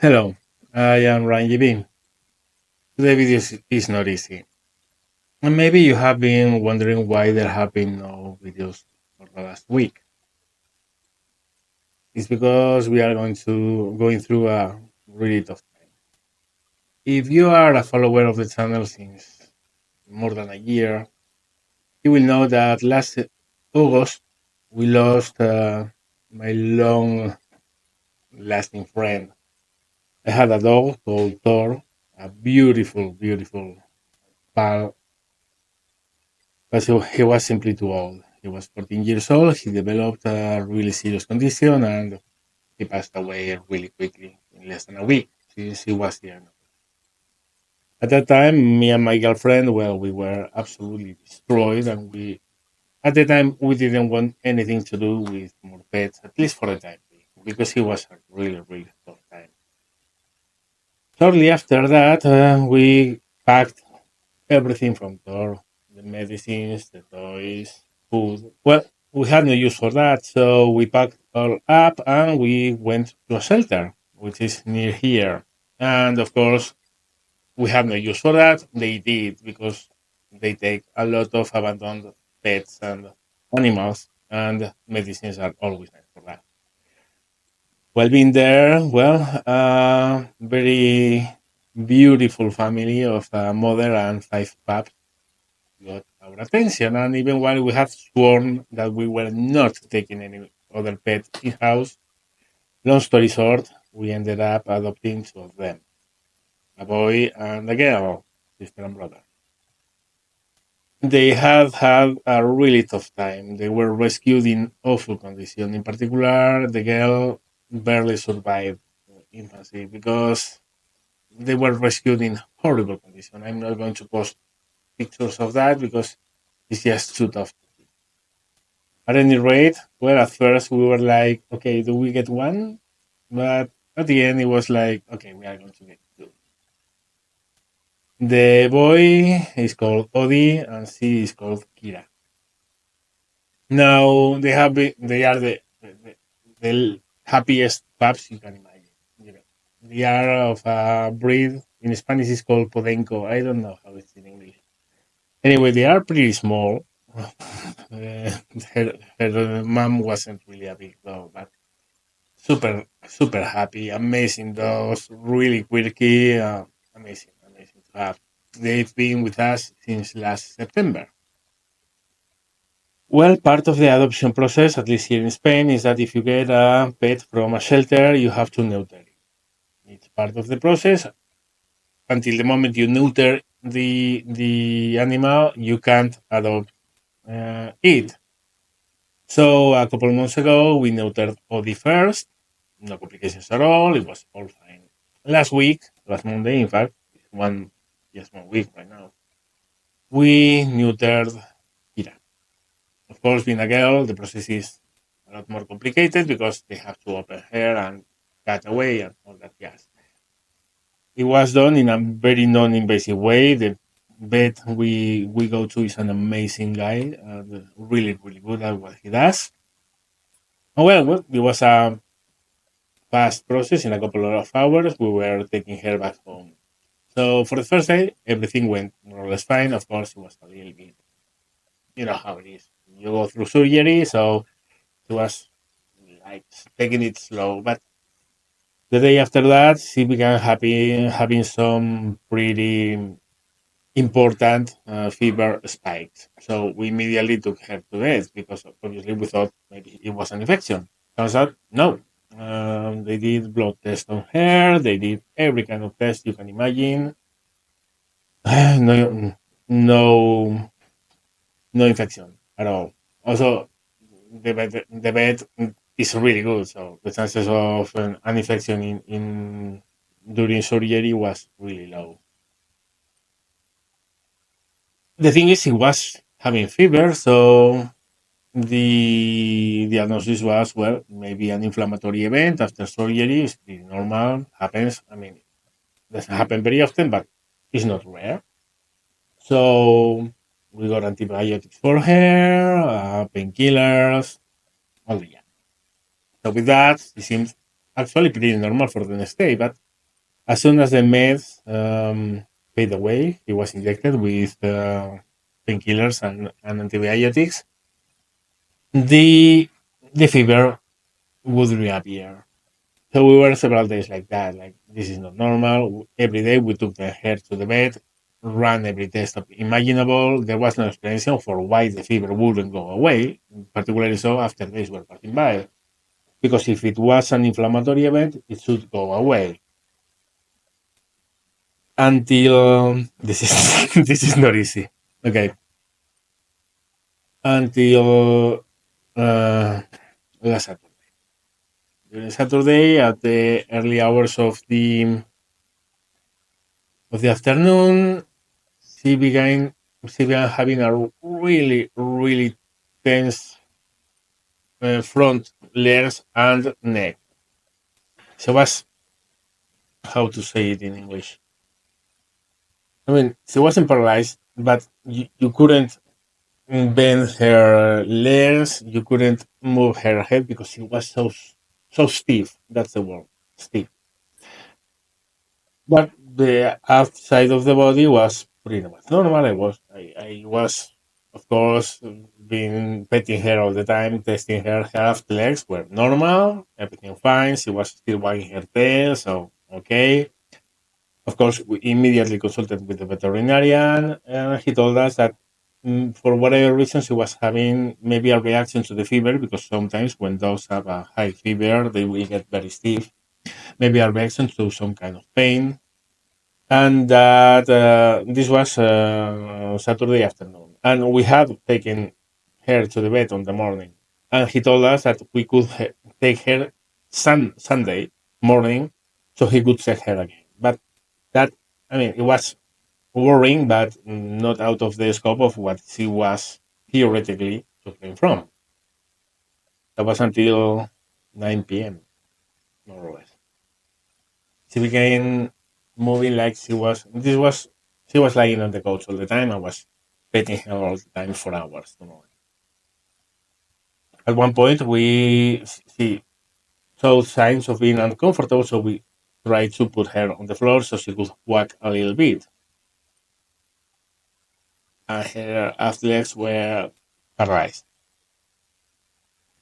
Hello, I am RAMJB. Today video is not easy. And maybe you have been wondering why there have been no videos for the last week. It's because we are going through a really tough time. If you are a follower of the channel since more than a year, you will know that last August we lost my long lasting friend. I had a dog called Thor, a beautiful, beautiful pal. But he was simply too old. He was 14 years old. He developed a really serious condition and he passed away really quickly in less than a week since he was here. At that time, me and my girlfriend, well, we were absolutely destroyed, and at the time, we didn't want anything to do with more pets, at least for the time being, because it was a really, really tough time. Shortly after that, we packed everything from Thor, the medicines, the toys, food. Well, we had no use for that, so we packed all up and we went to a shelter, which is near here. And of course, we had no use for that. They did because they take a lot of abandoned pets and animals, and medicines are always nice for that. Well, being there, well, very beautiful family of a mother and five pups got our attention. And even while we had sworn that we were not taking any other pet in house, long story short, we ended up adopting two of them, a boy and a girl, sister and brother. They have had a really tough time. They were rescued in awful condition. In particular, the girl barely survived infancy because they were rescued in horrible condition. I'm not going to post pictures of that because it's just too tough. At any rate, well, at first we were like, okay, do we get one? But at the end, it was like, okay, we are going to get two. The boy is called Odi, and she is called Kira. Now they are the happiest pups you can imagine. You know, they are of a breed in Spanish is called Podenco. I don't know how it's in English. Anyway, they are pretty small. Her mom wasn't really a big dog, but super happy, amazing dogs, really quirky, amazing to have. They've been with us since last September. Well, part of the adoption process, at least here in Spain, is that if you get a pet from a shelter, you have to neuter it. It's part of the process. Until the moment you neuter the animal, you can't adopt it. So a couple of months ago, we neutered Odi first. No complications at all. It was all fine. Last Monday, in fact, just 1 week right now, we neutered Kira. Of course, being a girl, the process is a lot more complicated because they have to open her and cut away and all that jazz. It was done in a very non-invasive way. The vet we go to is an amazing guy, really good at what he does. Oh, well, it was a fast process. In a couple of hours, we were taking her back home. So for the first day, everything went more or less fine. Of course, it was a little bit, you know how it is. You go through surgery, so it was like taking it slow. But the day after that, she began having some pretty important fever spikes. So we immediately took her to vet because obviously we thought maybe it was an infection. Turns out, no. They did blood tests on her. They did every kind of test you can imagine. No, no, no infection at all. Also, the bed is really good, so the chances of an infection in during surgery was really low. The thing is, he was having fever, so the diagnosis was well, maybe an inflammatory event after surgery. It's pretty normal, happens. I mean, it doesn't happen very often, but it's not rare. So we got antibiotics for her, painkillers, all the yeah. So with that, it seems actually pretty normal for the next day. But As soon as the meds fade away, he was injected with painkillers and antibiotics. The fever would reappear. So we were several days like that. Like, this is not normal. Every day we took the hair to the bed, ran every test imaginable. There was no explanation for why the fever wouldn't go away, particularly so after days were passing by. Because if it was an inflammatory event, it should go away. Until this is this is not easy. Okay. Until last Saturday. During Saturday, at the early hours of the afternoon, she began having a really tense front, legs, and neck. She was, how to say it in English? I mean, she wasn't paralyzed, but you couldn't bend her legs. You couldn't move her head because she was so stiff. That's the word, stiff. But the outside of the body was pretty much normal. I was, of course, being petting her all the time, testing her. Her legs were normal, everything fine. She was still wagging her tail, so okay. Of course, we immediately consulted with the veterinarian, and he told us that for whatever reason she was having maybe a reaction to the fever, because sometimes when dogs have a high fever, they will get very stiff. Maybe a reaction to some kind of pain, and that this was Saturday afternoon, and we had taken her to the vet on the morning, and he told us that we could take her Sunday morning, so he could check her again. But that, I mean, it was worrying, but not out of the scope of what she was theoretically suffering from. That was until 9 p.m. more or less. She began moving like she was. She was lying on the couch all the time. I was petting her all the time for hours. At one point, she showed signs of being uncomfortable, so we tried to put her on the floor so she could walk a little bit. And her aft legs were paralyzed.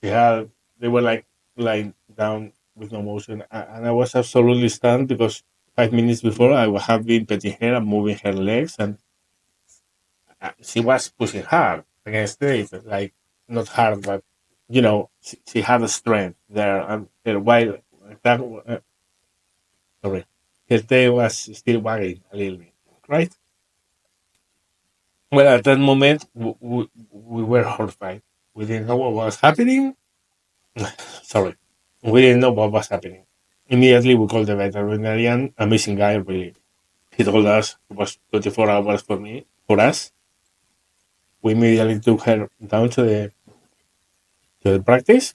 They were like lying down with no motion, and I was absolutely stunned because 5 minutes before I have been petting her and moving her legs, and she was pushing hard against it, like not hard, but she had a strength there, and while that, sorry, her tail was still wagging a little bit, right? Well, at that moment, we were horrified. We didn't know what was happening. Sorry, we didn't know what was happening. Immediately, we called the veterinarian, amazing guy, really. He told us it was 24 hours for us. We immediately took her down to the practice,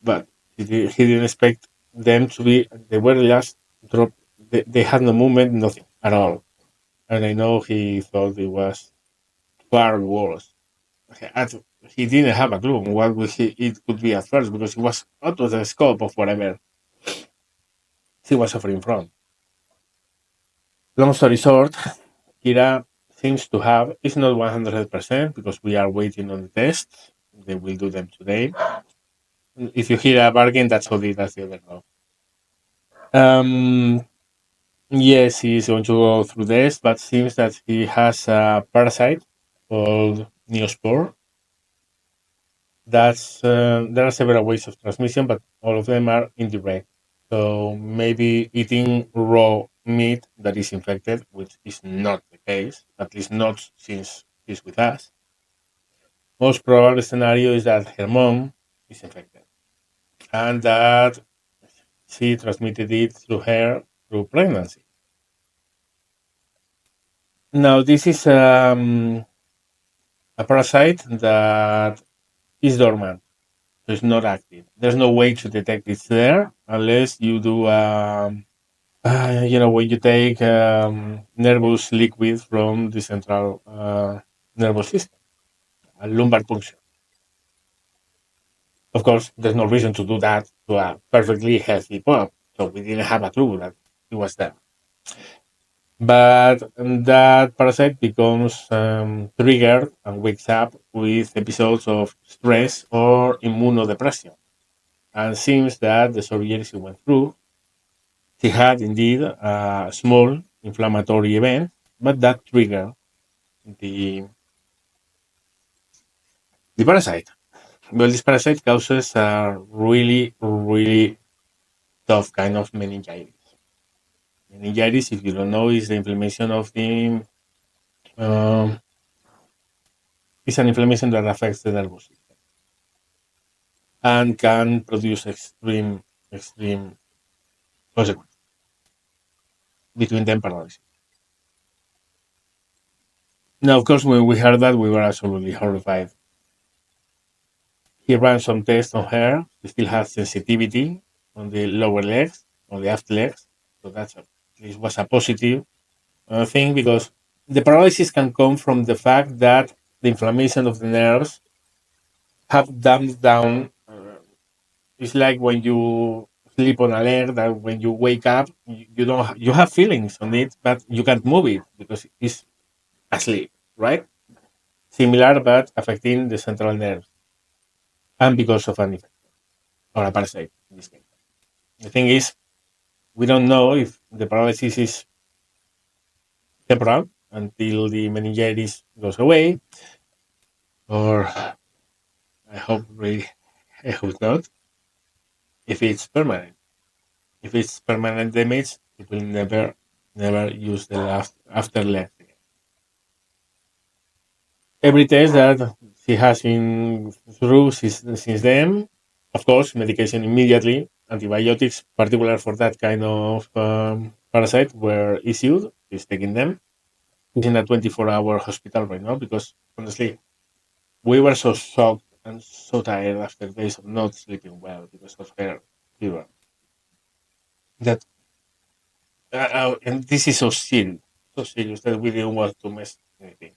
but he didn't expect them to be. They were just drop. They had no movement, nothing at all. And I know he thought it was far worse. He didn't have a clue what it could be at first because it was out of the scope of whatever he was suffering from. Long story short, Kira seems to have. It's not 100% because we are waiting on the tests. They will do them today. If you hear a bargain, that's all. That's the other dog. Um, Yes, he is going to go through this, but seems that he has a parasite called neospore. There are several ways of transmission, but all of them are indirect. So maybe eating raw meat that is infected, which is not the case, at least not since he's with us. Most probable scenario is that her mom is infected, and that she transmitted it through her through pregnancy. Now, this is a parasite that is dormant, so it's not active. There's no way to detect it's there unless you do, when you take nervous liquid from the central nervous system, a lumbar puncture. Of course, there's no reason to do that to a perfectly healthy pup, so we didn't have a clue that. it was done. But that parasite becomes triggered and wakes up with episodes of stress or immunodepression. And seems that the surgery she went through, she had indeed a small inflammatory event, but that triggered the, the parasite. Well, this parasite causes a really, really tough kind of meningitis. Meningitis, if you don't know, is the inflammation of the um, it's an inflammation that affects the nervous system and can produce extreme consequences, between them paralysis. Now, of course, when we heard that, we were absolutely horrified. He ran some tests on her. She still has sensitivity on the lower legs, on the aft legs. So this was a positive thing, because the paralysis can come from the fact that the inflammation of the nerves have dumbed down. It's like when you sleep on alert, that when you wake up, you don't you have feelings on it, but you can't move it because it's asleep, right? Similar, but affecting the central nerves, and because of an infection or a parasite in this case. The thing is, we don't know if the paralysis is temporal until the meningitis goes away, or I hope really, I hope not. If it's permanent, if it's permanent damage, it will never use the last after left. Every test that she has been through since then, of course, medication immediately, antibiotics, particular for that kind of parasite, were issued. She's taking them. She's in a 24-hour hospital right now because, honestly, we were so shocked and so tired after days of not sleeping well because of her fever. That and this is so serious that we didn't want to miss anything.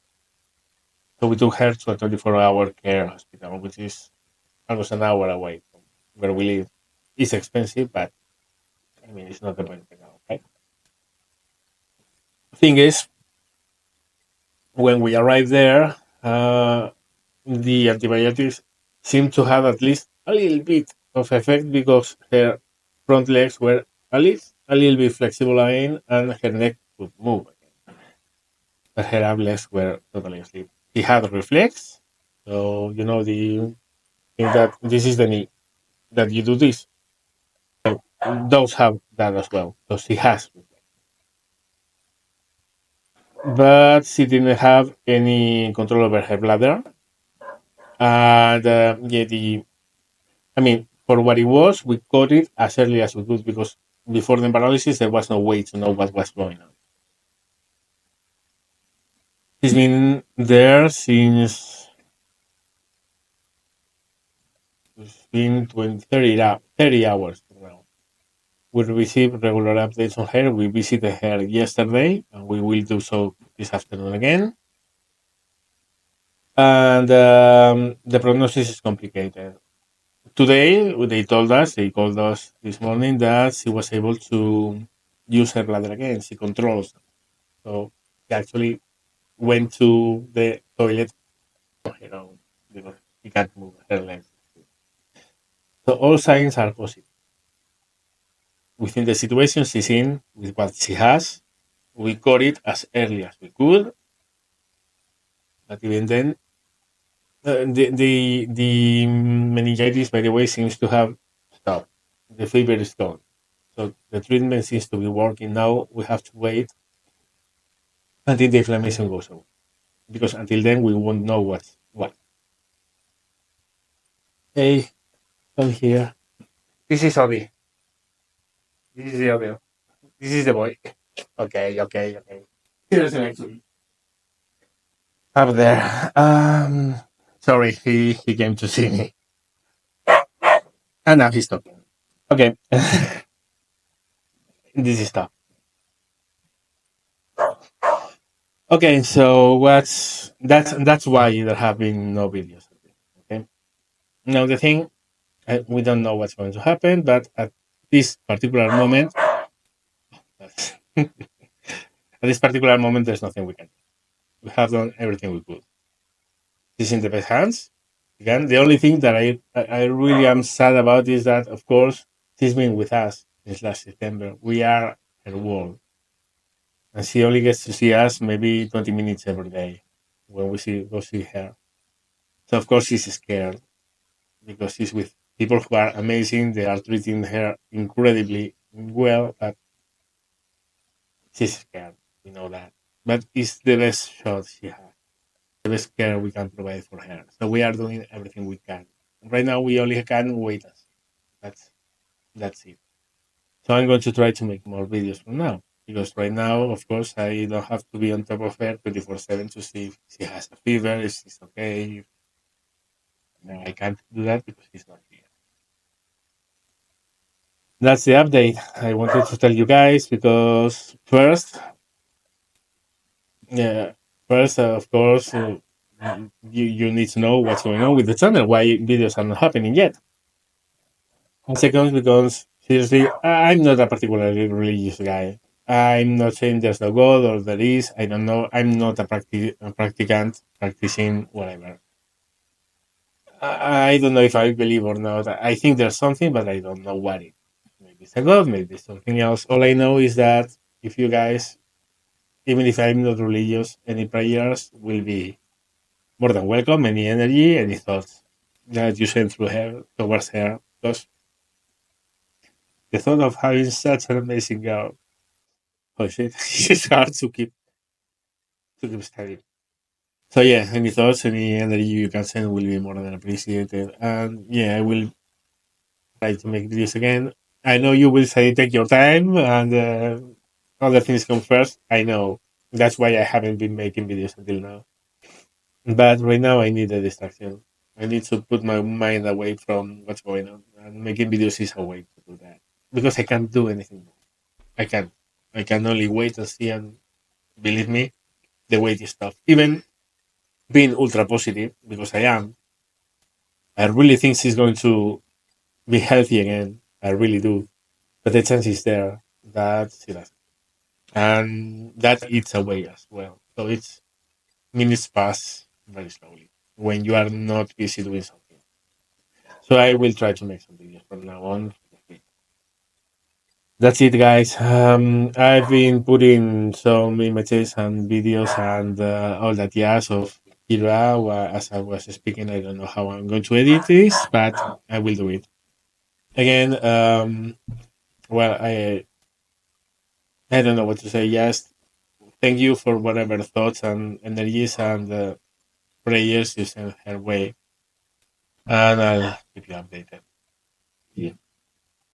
So we took her to a 24-hour care hospital, which is almost an hour away from where we live. It's expensive, but I mean, it's not the point now, right? Thing is, when we arrived there, the antibiotics seemed to have at least a little bit of effect because her front legs were a little bit flexible again, and her neck could move again. But her arm legs were totally asleep. He had reflex, so the thing that this is the knee that you do this. So those have that as well. So she has, but she didn't have any control over her bladder. And yeah, I mean, for what it was, we caught it as early as we could because before the paralysis, there was no way to know what was going on. She's been there since it's been 20, 30 hours now. We receive regular updates on her. We visited her yesterday, and we will do so this afternoon again. And the prognosis is complicated. Today, they called us this morning that she was able to use her bladder again. She controls. So she actually went to the toilet on her own because she can't move her legs. So all signs are positive. Within the situation she's in, with what she has, we caught it as early as we could. But even then, the meningitis, by the way, seems to have stopped. The fever is gone. So the treatment seems to be working now. We have to wait until the inflammation goes away, because until then we won't know what's what. Hey, come here. This is Obi. This is the Obi. This is the boy. Okay. Here's an actually up there. Sorry, he came to see me, and now he's talking. Okay, this is tough. Okay, so that's why there have been no videos. Okay, now the thing, we don't know what's going to happen, but at this particular moment, But at this particular moment, there's nothing we can do. We have done everything we could. She's in the best hands. Again, the only thing that I really am sad about is that, of course, she's been with us since last September. We are her world. And she only gets to see us maybe 20 minutes every day when we go see her. So, of course, she's scared because she's with people who are amazing. They are treating her incredibly well, but she's scared. We know that. But it's the best shot she has, the best care we can provide for her. So we are doing everything we can. Right now, we only can wait and see. That's it. So I'm going to try to make more videos from now because right now, of course, I don't have to be on top of her 24/7 to see if she has a fever, if she's okay. No, I can't do that because she's not here. That's the update I wanted to tell you guys because yeah, of course, you need to know what's going on with the channel, why videos are not happening yet. And second, because seriously, I'm not a particularly religious guy. I'm not saying there's no God or there is. I don't know. I'm not a practicant, practicing whatever. I don't know if I believe or not. I think there's something, but I don't know what it. Maybe it's a God, maybe it's something else. All I know is that if you guys, even if I'm not religious, any prayers will be more than welcome. Any energy, any thoughts that you send through her towards her, because the thought of having such an amazing girl, oh shit, it's hard to keep studying. So yeah, any thoughts, any energy you can send will be more than appreciated. And yeah, I will try to make videos again. I know you will say take your time and other things come first. I know. That's why I haven't been making videos until now. But right now I need a distraction. I need to put my mind away from what's going on. And making videos is a way to do that. Because I can't do anything more. I can't. I can only wait and see, and believe me, the wait is tough. Even being ultra positive, because I am, I really think she's going to be healthy again. I really do. But the chance is there that she doesn't. And that eats away as well. So it's minutes pass very slowly when you are not busy doing something. So I will try to make some videos from now on. That's it, guys. I've been putting some images and videos and all that jazz of Kira as I was speaking. I don't know how I'm going to edit this, but I will do it. Again, well, I don't know what to say. Yes, thank you for whatever thoughts and energies and prayers you sent her way, and I'll keep you updated. Yeah.